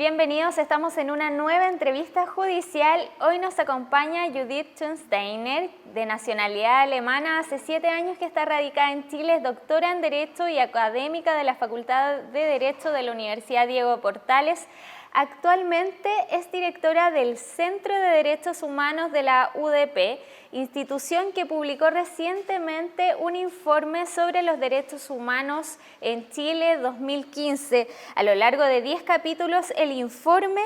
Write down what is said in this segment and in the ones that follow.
Bienvenidos, estamos en una nueva entrevista judicial. Hoy nos acompaña Judith Thun-Steiner, de nacionalidad alemana. Hace 7 años que está radicada en Chile, es doctora en Derecho y académica de la Facultad de Derecho de la Universidad Diego Portales. Actualmente es directora del Centro de Derechos Humanos de la UDP, institución que publicó recientemente un informe sobre los derechos humanos en Chile 2015. A lo largo de 10 capítulos, el informe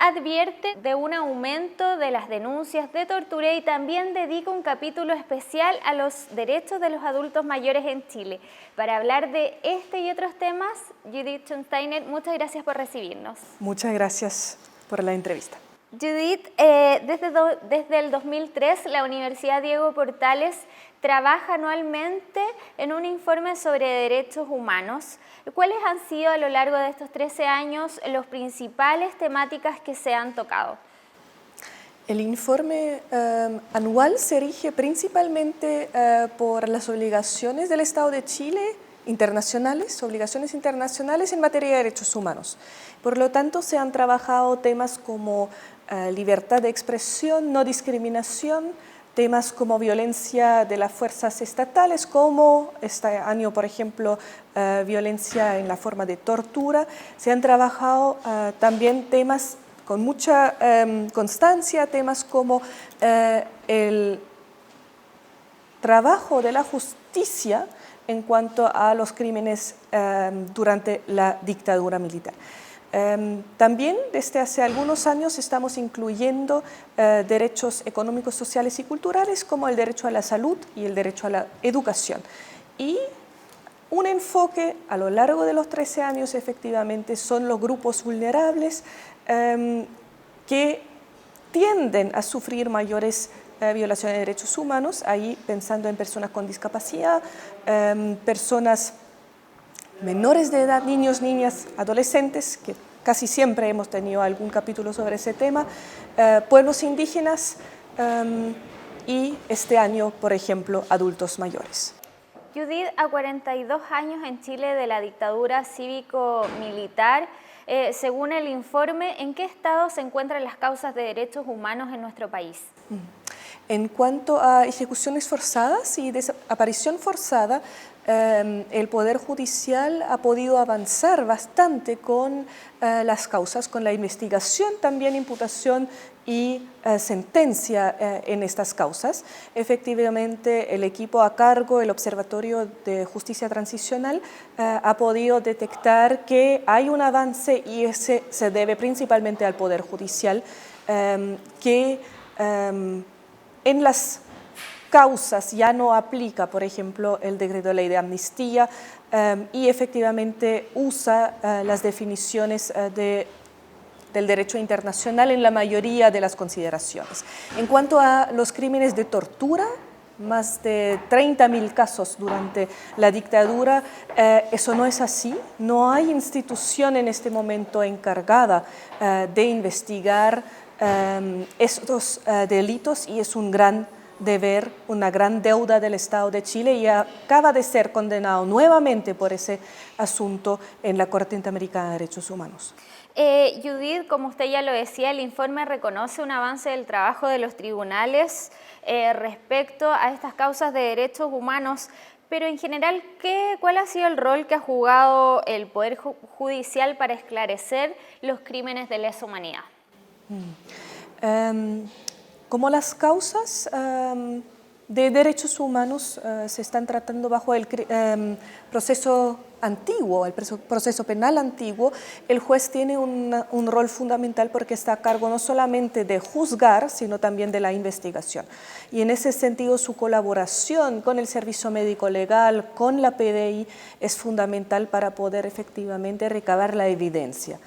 advierte de un aumento de las denuncias de tortura y también dedica un capítulo especial a los derechos de los adultos mayores en Chile. Para hablar de este y otros temas, Judith Thun-Steiner, muchas gracias por recibirnos. Muchas gracias por la entrevista. Judith, desde el 2003 la Universidad Diego Portales trabaja anualmente en un informe sobre derechos humanos. ¿Cuáles han sido a lo largo de estos 13 años las principales temáticas que se han tocado? El informe anual se rige principalmente por las obligaciones del Estado de Chile obligaciones internacionales en materia de derechos humanos. Por lo tanto, se han trabajado temas como libertad de expresión, no discriminación, temas como violencia de las fuerzas estatales, como este año, por ejemplo, violencia en la forma de tortura. Se han trabajado también temas con mucha constancia, temas como el trabajo de la justicia en cuanto a los crímenes durante la dictadura militar. También desde hace algunos años estamos incluyendo derechos económicos, sociales y culturales como el derecho a la salud y el derecho a la educación. Y un enfoque a lo largo de los 13 años efectivamente son los grupos vulnerables que tienden a sufrir mayores violaciones de derechos humanos, ahí pensando en personas con discapacidad, personas menores de edad, niños, niñas, adolescentes, que casi siempre hemos tenido algún capítulo sobre ese tema, pueblos indígenas y este año, por ejemplo, adultos mayores. Judith, a 42 años en Chile de la dictadura cívico-militar, según el informe, ¿en qué estado se encuentran las causas de derechos humanos en nuestro país? En cuanto a ejecuciones forzadas y desaparición forzada, el Poder Judicial ha podido avanzar bastante con las causas, con la investigación, también imputación y sentencia en estas causas. Efectivamente, el equipo a cargo, el Observatorio de Justicia Transicional, ha podido detectar que hay un avance y ese se debe principalmente al Poder Judicial, que en las causas ya no aplica, por ejemplo, el decreto de ley de amnistía y efectivamente usa las definiciones del derecho internacional en la mayoría de las consideraciones. En cuanto a los crímenes de tortura, más de 30.000 casos durante la dictadura, eso no es así. No hay institución en este momento encargada de investigar estos delitos y es un gran deber, una gran deuda del Estado de Chile y acaba de ser condenado nuevamente por ese asunto en la Corte Interamericana de Derechos Humanos. Judith, como usted ya lo decía, el informe reconoce un avance del trabajo de los tribunales respecto a estas causas de derechos humanos, pero en general, ¿cuál ha sido el rol que ha jugado el Poder Judicial para esclarecer los crímenes de lesa humanidad? Como las causas de derechos humanos se están tratando bajo el proceso antiguo, el proceso penal antiguo, el juez tiene un rol fundamental porque está a cargo no solamente de juzgar, sino también de la investigación. Y en ese sentido su colaboración con el Servicio Médico Legal, con la PDI, es fundamental para poder efectivamente recabar la evidencia.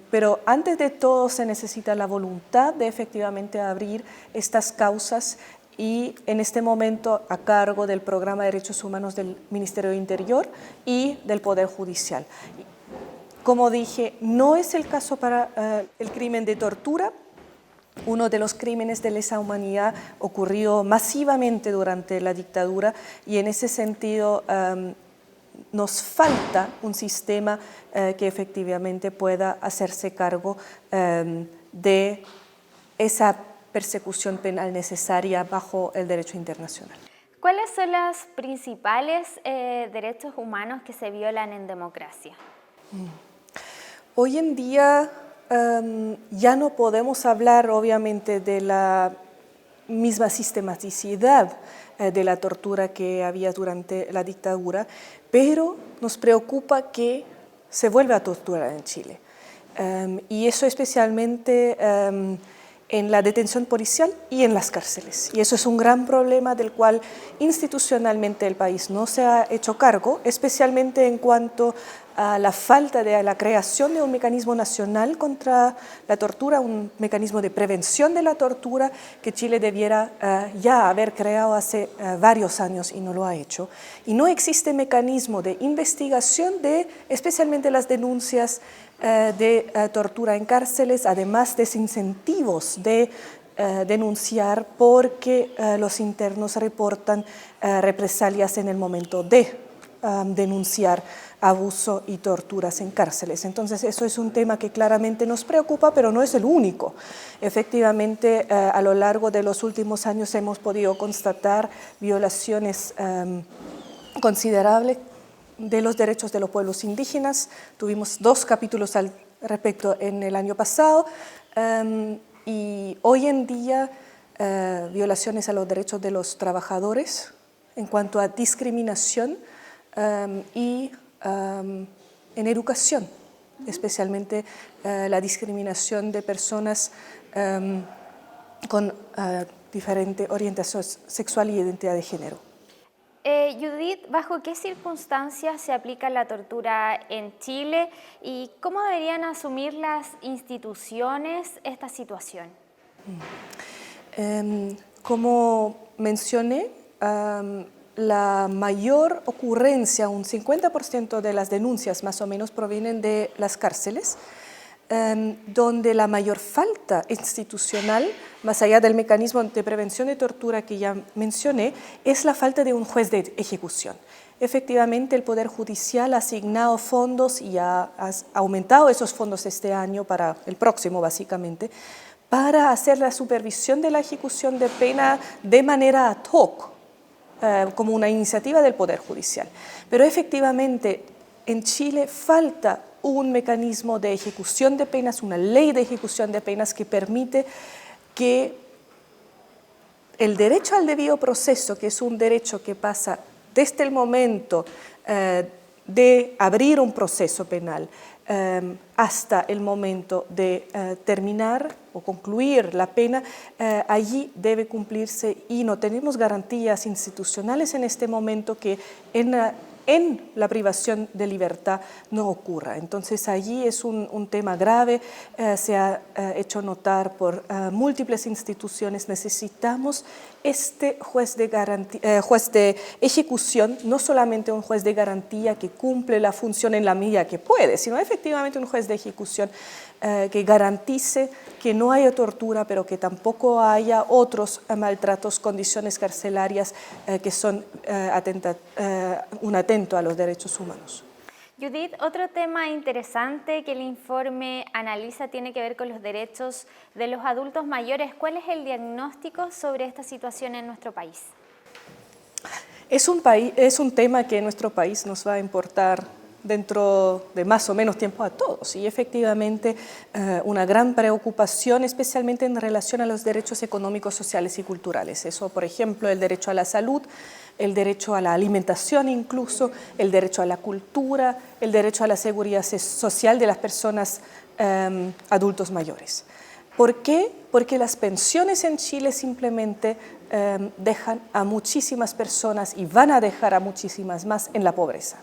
Pero antes de todo se necesita la voluntad de efectivamente abrir estas causas y en este momento a cargo del Programa de Derechos Humanos del Ministerio del Interior y del Poder Judicial. Como dije, no es el caso para el crimen de tortura. Uno de los crímenes de lesa humanidad ocurrió masivamente durante la dictadura y en ese sentido nos falta un sistema que efectivamente pueda hacerse cargo de esa persecución penal necesaria bajo el derecho internacional. ¿Cuáles son los principales derechos humanos que se violan en democracia? Hoy en día ya no podemos hablar obviamente de la misma sistematicidad de la tortura que había durante la dictadura, pero nos preocupa que se vuelva a torturar en Chile. Y eso especialmente en la detención policial y en las cárceles. Y eso es un gran problema del cual institucionalmente el país no se ha hecho cargo, especialmente en cuanto a la falta de la creación de un mecanismo nacional contra la tortura, un mecanismo de prevención de la tortura que Chile debiera ya haber creado hace varios años y no lo ha hecho. Y no existe mecanismo de investigación de especialmente las denuncias de tortura en cárceles, además de incentivos de denunciar porque los internos reportan represalias en el momento de denunciar abuso y torturas en cárceles. Entonces eso es un tema que claramente nos preocupa, pero no es el único. Efectivamente, a lo largo de los últimos años hemos podido constatar violaciones considerables de los derechos de los pueblos indígenas. Tuvimos 2 capítulos al respecto en el año pasado y hoy en día violaciones a los derechos de los trabajadores en cuanto a discriminación y en educación, especialmente la discriminación de personas con diferente orientación sexual y identidad de género. Judith, ¿bajo qué circunstancias se aplica la tortura en Chile y cómo deberían asumir las instituciones esta situación? Como mencioné, la mayor ocurrencia, un 50% de las denuncias más o menos provienen de las cárceles, donde la mayor falta institucional, más allá del mecanismo de prevención de tortura que ya mencioné, es la falta de un juez de ejecución. Efectivamente, el Poder Judicial ha asignado fondos y ha aumentado esos fondos este año para el próximo, básicamente, para hacer la supervisión de la ejecución de pena de manera ad hoc, como una iniciativa del Poder Judicial. Pero efectivamente, en Chile falta un mecanismo de ejecución de penas, una ley de ejecución de penas que permite que el derecho al debido proceso, que es un derecho que pasa desde el momento de abrir un proceso penal hasta el momento de terminar o concluir la pena, allí debe cumplirse y no tenemos garantías institucionales en este momento que en la privación de libertad no ocurra. Entonces allí es un tema grave, se ha hecho notar por múltiples instituciones. Necesitamos este juez de ejecución, no solamente un juez de garantía que cumple la función en la medida que puede, sino efectivamente un juez de ejecución que garantice que no haya tortura, pero que tampoco haya otros maltratos, condiciones carcelarias que son un atento a los derechos humanos. Judith, otro tema interesante que el informe analiza tiene que ver con los derechos de los adultos mayores. ¿Cuál es el diagnóstico sobre esta situación en nuestro país? Es un tema que en nuestro país nos va a importar dentro de más o menos tiempo a todos y efectivamente una gran preocupación especialmente en relación a los derechos económicos, sociales y culturales. Eso, por ejemplo, el derecho a la salud, el derecho a la alimentación incluso, el derecho a la cultura, el derecho a la seguridad social de las personas adultos mayores. ¿Por qué? Porque las pensiones en Chile simplemente dejan a muchísimas personas y van a dejar a muchísimas más en la pobreza.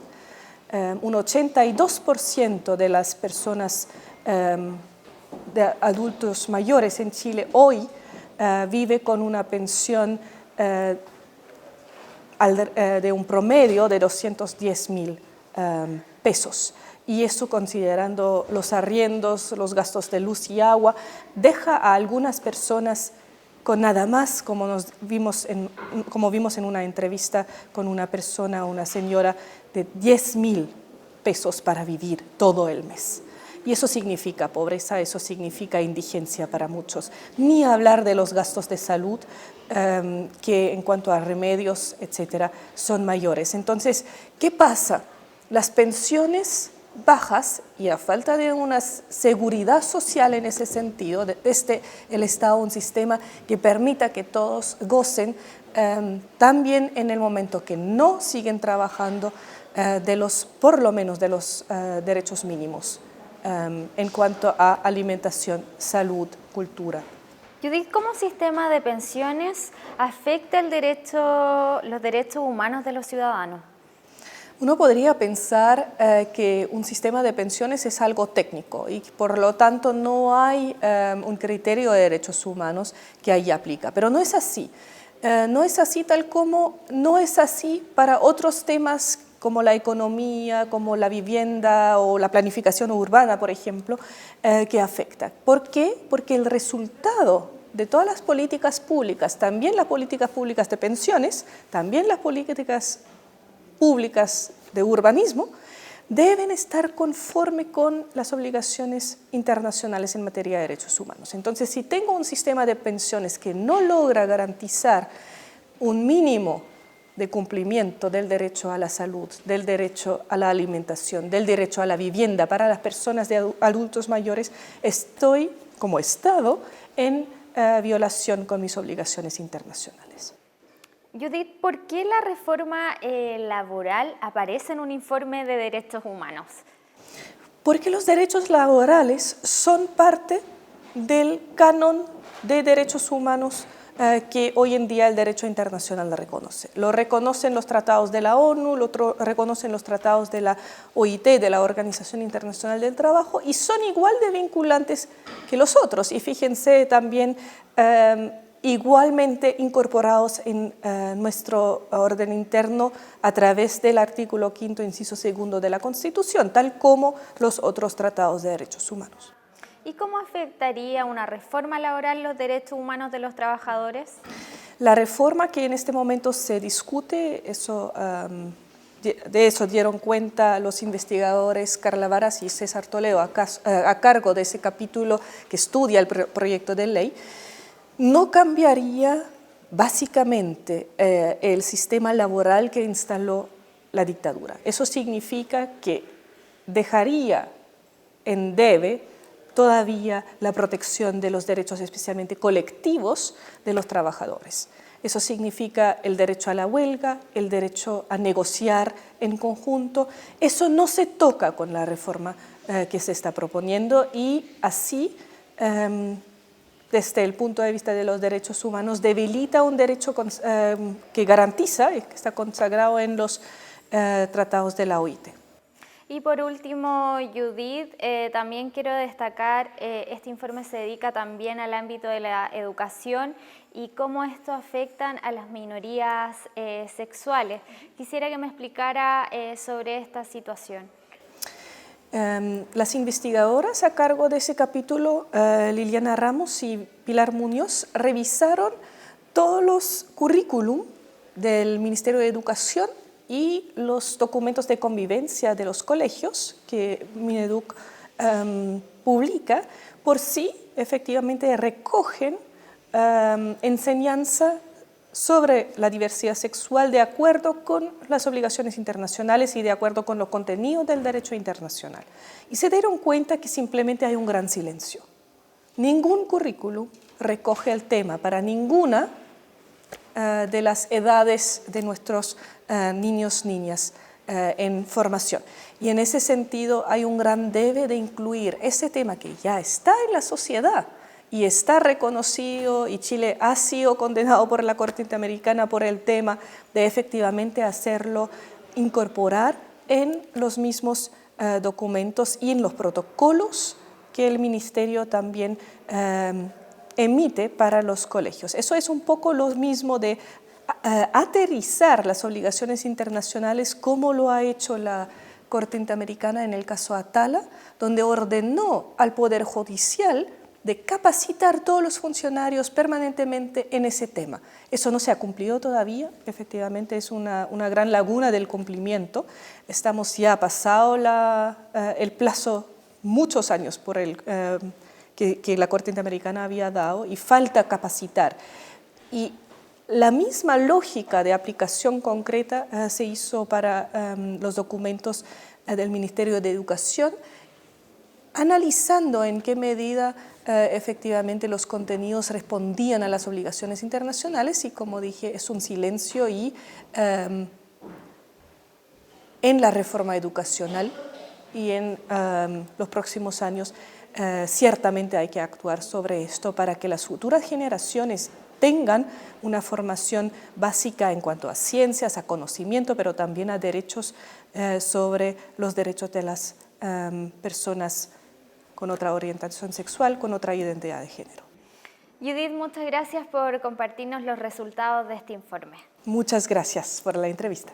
Un 82% de las personas de adultos mayores en Chile hoy vive con una pensión de un promedio de 210.000 pesos. Y eso, considerando los arriendos, los gastos de luz y agua, deja a algunas personas con nada más, como vimos en una entrevista con una persona, una señora, de 10.000 pesos para vivir todo el mes. Y eso significa pobreza, eso significa indigencia para muchos. Ni hablar de los gastos de salud, que en cuanto a remedios, etcétera, son mayores. Entonces, ¿qué pasa? Las pensiones bajas y a falta de una seguridad social en ese sentido, desde el Estado, un sistema que permita que todos gocen, también en el momento que no siguen trabajando, por lo menos de los derechos mínimos en cuanto a alimentación, salud, cultura. Judith, ¿cómo sistema de pensiones afecta los derechos humanos de los ciudadanos? Uno podría pensar que un sistema de pensiones es algo técnico y por lo tanto no hay un criterio de derechos humanos que ahí aplica, pero no es así. No es así tal como no es así para otros temas como la economía, como la vivienda o la planificación urbana, por ejemplo, que afecta. ¿Por qué? Porque el resultado de todas las políticas públicas, también las políticas públicas de pensiones, también las políticas públicas de urbanismo, deben estar conforme con las obligaciones internacionales en materia de derechos humanos. Entonces, si tengo un sistema de pensiones que no logra garantizar un mínimo de cumplimiento del derecho a la salud, del derecho a la alimentación, del derecho a la vivienda para las personas de adultos mayores, estoy como Estado en violación con mis obligaciones internacionales. Judith, ¿por qué la reforma laboral aparece en un informe de derechos humanos? Porque los derechos laborales son parte del canon de derechos humanos que hoy en día el derecho internacional lo reconoce. Lo reconocen los tratados de la ONU, lo reconocen los tratados de la OIT, de la Organización Internacional del Trabajo, y son igual de vinculantes que los otros. Y fíjense también igualmente incorporados en nuestro orden interno a través del artículo 5º, inciso 2 de la Constitución, tal como los otros tratados de derechos humanos. ¿Y cómo afectaría una reforma laboral los derechos humanos de los trabajadores? La reforma que en este momento se discute, de eso dieron cuenta los investigadores Carla Varas y César Toledo a cargo de ese capítulo que estudia el proyecto de ley, no cambiaría básicamente el sistema laboral que instaló la dictadura. Eso significa que dejaría en debe todavía la protección de los derechos especialmente colectivos de los trabajadores. Eso significa el derecho a la huelga, el derecho a negociar en conjunto. Eso no se toca con la reforma que se está proponiendo y así, desde el punto de vista de los derechos humanos, debilita un derecho que garantiza, que está consagrado en los tratados de la OIT. Y por último, Judith, también quiero destacar, este informe se dedica también al ámbito de la educación y cómo esto afecta a las minorías sexuales. Quisiera que me explicara sobre esta situación. Las investigadoras a cargo de ese capítulo, Liliana Ramos y Pilar Muñoz, revisaron todos los currículum del Ministerio de Educación y los documentos de convivencia de los colegios que Mineduc publica, por sí efectivamente recogen enseñanza sobre la diversidad sexual de acuerdo con las obligaciones internacionales y de acuerdo con los contenidos del derecho internacional. Y se dieron cuenta que simplemente hay un gran silencio. Ningún currículum recoge el tema para ninguna de las edades de nuestros niños, niñas en formación. Y en ese sentido hay un gran debe de incluir ese tema que ya está en la sociedad y está reconocido, y Chile ha sido condenado por la Corte Interamericana por el tema de efectivamente hacerlo, incorporar en los mismos documentos y en los protocolos que el Ministerio también emite para los colegios. Eso es un poco lo mismo de aterrizar las obligaciones internacionales como lo ha hecho la Corte Interamericana en el caso Atala, donde ordenó al Poder Judicial de capacitar todos los funcionarios permanentemente en ese tema. Eso no se ha cumplido todavía, efectivamente es una gran laguna del cumplimiento. Estamos ya pasado el plazo, muchos años por que la Corte Interamericana había dado, y falta capacitar. Y la misma lógica de aplicación concreta se hizo para los documentos del Ministerio de Educación, analizando en qué medida efectivamente los contenidos respondían a las obligaciones internacionales, y como dije, es un silencio, y en la reforma educacional y en los próximos años ciertamente hay que actuar sobre esto para que las futuras generaciones tengan una formación básica en cuanto a ciencias, a conocimiento, pero también a derechos sobre los derechos de las personas con otra orientación sexual, con otra identidad de género. Judith, muchas gracias por compartirnos los resultados de este informe. Muchas gracias por la entrevista.